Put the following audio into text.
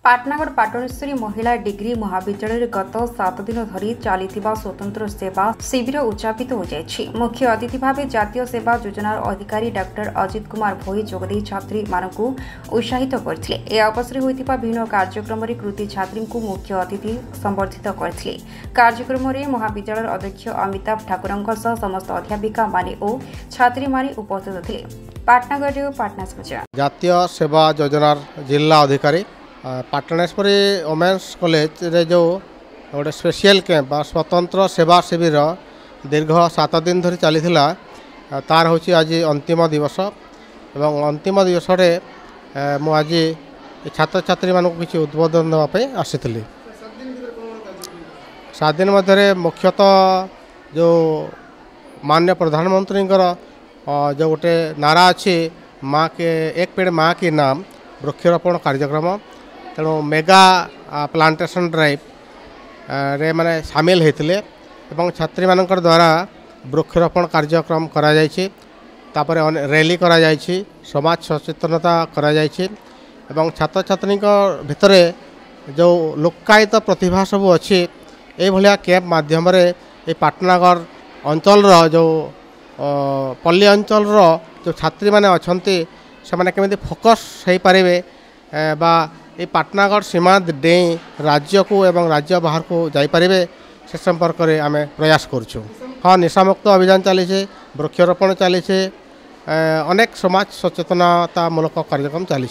पाटनागढ़ पाटनेश्वरी महिला डिग्री महाविद्यालय गत 7 दिन धरी चली स्वतंत्र सेवा शिविर उद्यापित हो जाएगी। मुख्य अतिथि भाव जातीय सेवा योजनार अधिकारी डॉक्टर अजित कुमार भोई जोगदे छात्री मानक उत्साहित करथिले। ए अवसर होइतिबा विभिन्न कार्यक्रम रे कृति छात्री को मुख्य अतिथि संबर्धित करथिले। कार्यक्रम रे महाविद्यालय अध्यक्ष अमिताभ ठाकुरंक सह समस्त अध्यापिका माने और छात्री माने उपस्थित थिले। पाटनागढ़ पाटना समाचार जातीय सेवा योजनार जिला अधिकारी पाटनेश्वरी वोमेन्स कॉलेज रे जो गोटे स्पेशल कैंप स्वतंत्र सेवा शिविर दीर्घ 7 दिन धरी चली तार हूँ आज अंतिम दिवस एवं अंतिम दिवस मु आज छात्र छात्री मानक किसी उद्बोधन देवाई आसी 7 दिन मध्य मुख्यतः जो माननीय प्रधानमंत्री जो गोटे नारा अच्छी माँ के एक पेड़ माँ के नाम वृक्षरोपण कार्यक्रम तेणु मेगा प्लांटेशन ड्राइव रे माने सामिल होते एवं छात्री मानक द्वारा वृक्षरोपण कार्यक्रम करा जायछि। तापर रैली करा जायछि, समाज सचेतनता करा जायछि एवं छात्र छात्री भितर जो लोकायत प्रतिभा सब अच्छी ये भाया कैंप माध्यम ये पाटनागढ़ अंचल जो पल्ली अंचल जो छात्री माने अछंती से माने केमिति फोकस हो पारे बा ये पाटनागढ़ सीमा डेई राज्य को एवं राज्य बाहर को जापारे से संपर्क में आम प्रयास करुँ। हाँ, निशामुक्त अभियान चली वृक्षरोपण चली अनेक समाज सचेतनतामूलक कार्यक्रम चली।